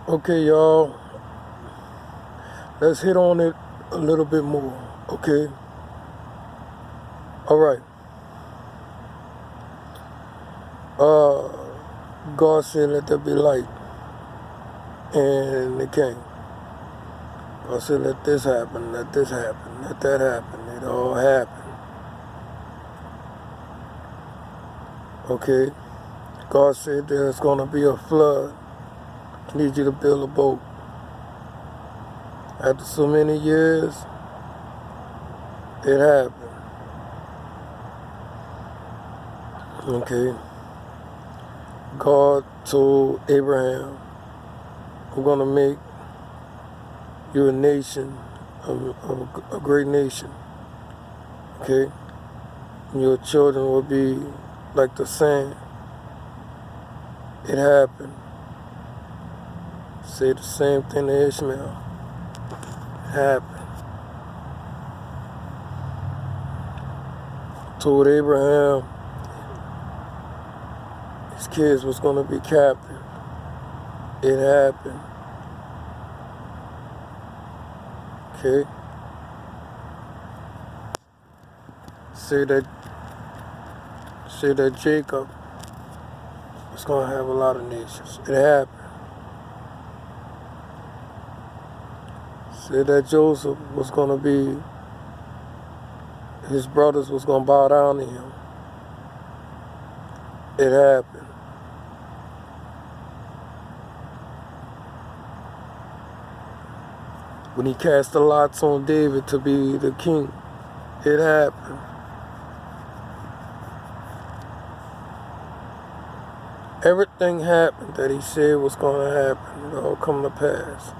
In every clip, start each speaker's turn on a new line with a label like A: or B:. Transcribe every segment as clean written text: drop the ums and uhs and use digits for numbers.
A: Okay, y'all, let's hit on it a little bit more, okay? All right. God said, let there be light, and it came. God said, let this happen, let this happen, let that happen. It all happened, okay? God said there's going to be a flood. I need you to build a boat. After so many years, it happened, okay? God told Abraham, I'm going to make you a nation, a great nation, okay? And your children will be like the sand. It happened. Say the same thing to Ishmael. It happened. Told Abraham his kids was going to be captive. It happened. Okay? Say that Jacob was going to have a lot of nations. It happened. Say that Joseph was going to be, his brothers was going to bow down to him. It happened. When he cast the lots on David to be the king, it happened. Everything happened that he said was going to happen. It all come to pass.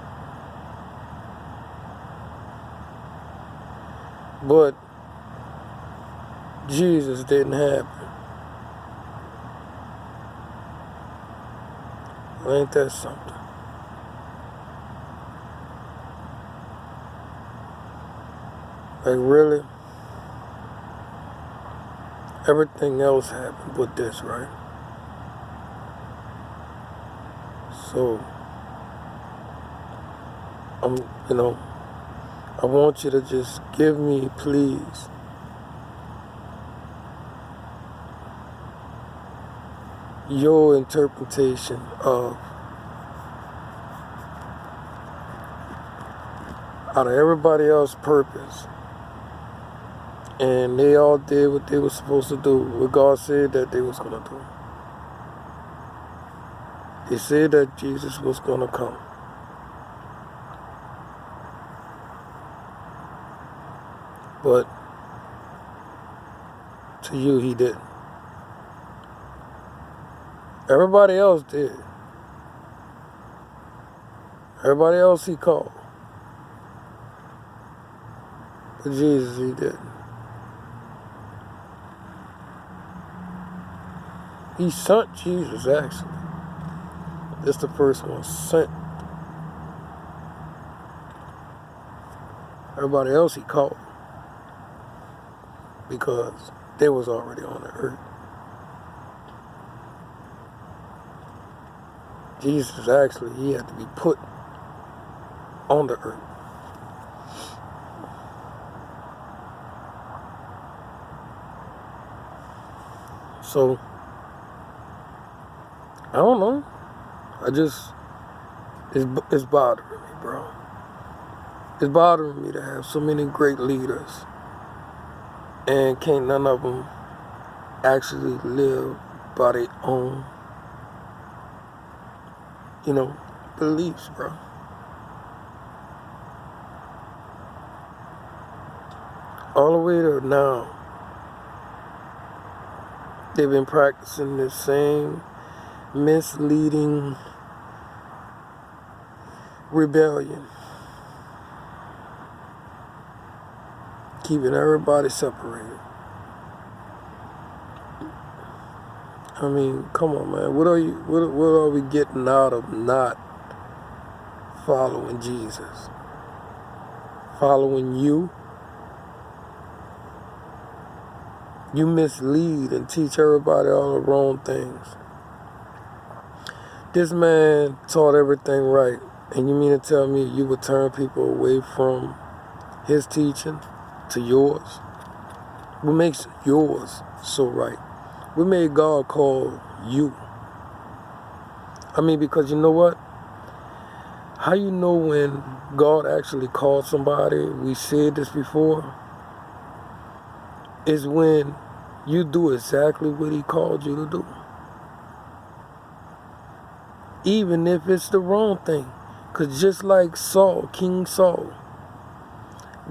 A: But Jesus didn't happen. Ain't that something? Like, really? Everything else happened but this, right? So, I want you to just give me, please, your interpretation of, out of everybody else's purpose, and they all did what they were supposed to do, what God said that they was going to do. He said that Jesus was going to come. But to you, he didn't. Everybody else did. Everybody else he called. But Jesus, he didn't. He sent Jesus, actually. This the person was sent. Everybody else he called. Because they was already on the earth. Jesus, actually, he had to be put on the earth. So, I don't know. It's bothering me, bro. It's bothering me to have so many great leaders and can't none of them actually live by their own, beliefs, bro. All the way to now, they've been practicing the same misleading rebellion, keeping everybody separated. I mean, come on, man. What are we getting out of not following Jesus? Following you? You mislead and teach everybody all the wrong things. This man taught everything right, and you mean to tell me you would turn people away from his teaching to yours? What makes yours so right? What made God call you? I mean, because you know what? How you know when God actually called somebody, we said this before, is when you do exactly what he called you to do. Even if it's the wrong thing. Because just like Saul, King Saul,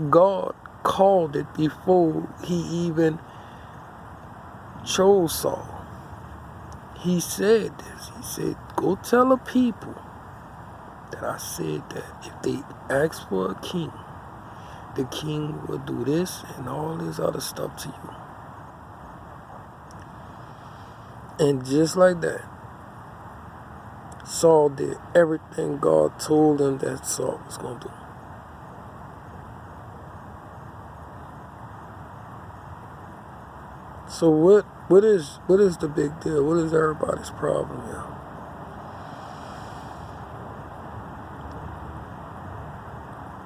A: God called it before he even chose Saul. He said this. He said, go tell the people that I said that if they ask for a king, the king will do this and all this other stuff to you. And just like that, Saul did everything God told him that Saul was going to do. So what is the big deal? What is everybody's problem here?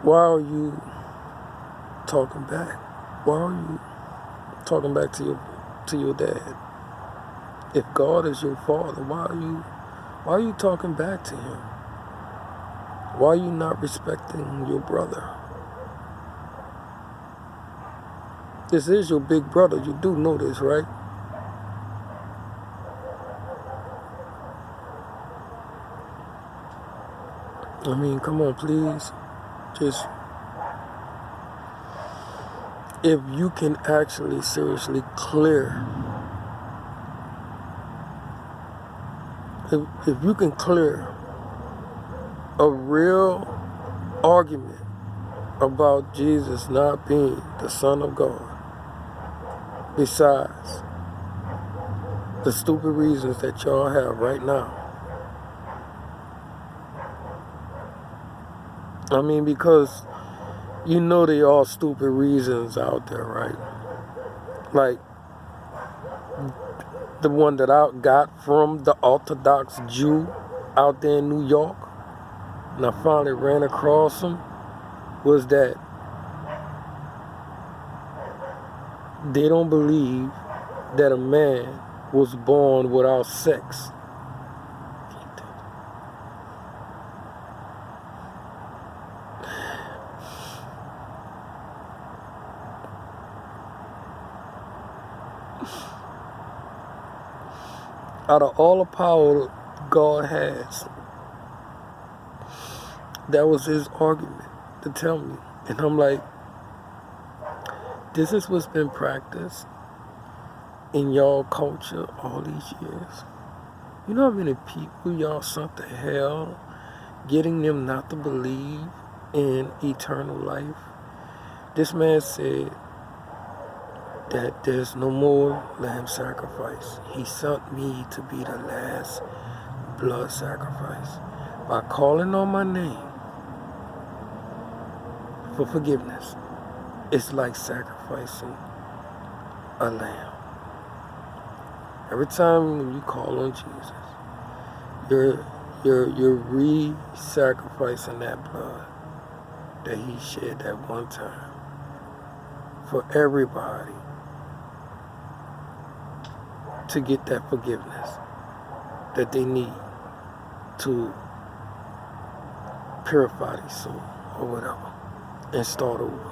A: Why are you talking back? Why are you talking back to your dad? If God is your father, why are you talking back to him? Why are you not respecting your brother? This is your big brother. You do know this, right? I mean, come on, please. Just, if you can actually seriously clear, if you can clear a real argument about Jesus not being the Son of God, besides the stupid reasons that y'all have right now. I mean, because you know they are stupid reasons out there, right? Like the one that I got from the Orthodox Jew out there in New York, and I finally ran across him, was that they don't believe that a man was born without sex. Out of all the power God has, that was his argument to tell me. And I'm like, this is what's been practiced in y'all culture all these years. You know how many people y'all sent to hell, getting them not to believe in eternal life? This man said that there's no more lamb sacrifice. He sent me to be the last blood sacrifice. By calling on my name for forgiveness, it's like sacrificing a lamb. Every time when you call on Jesus, you're re-sacrificing that blood that he shed that one time for everybody to get that forgiveness that they need to purify their soul or whatever and start over.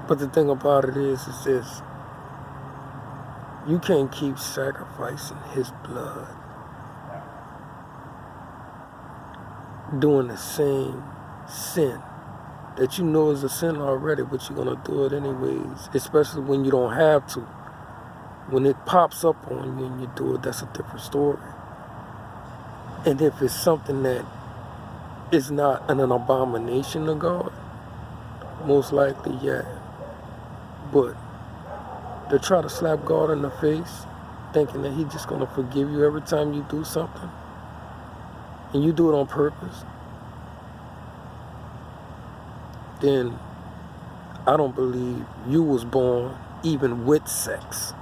A: But the thing about it is this: you can't keep sacrificing his blood, doing the same sin that you know is a sin already, but you're going to do it anyways, especially when you don't have to. When it pops up on you and you do it, that's a different story. And if it's something that is not an abomination to God, most likely, yeah. But to try to slap God in the face, thinking that he's just going to forgive you every time you do something, and you do it on purpose, then I don't believe you was born even with sex.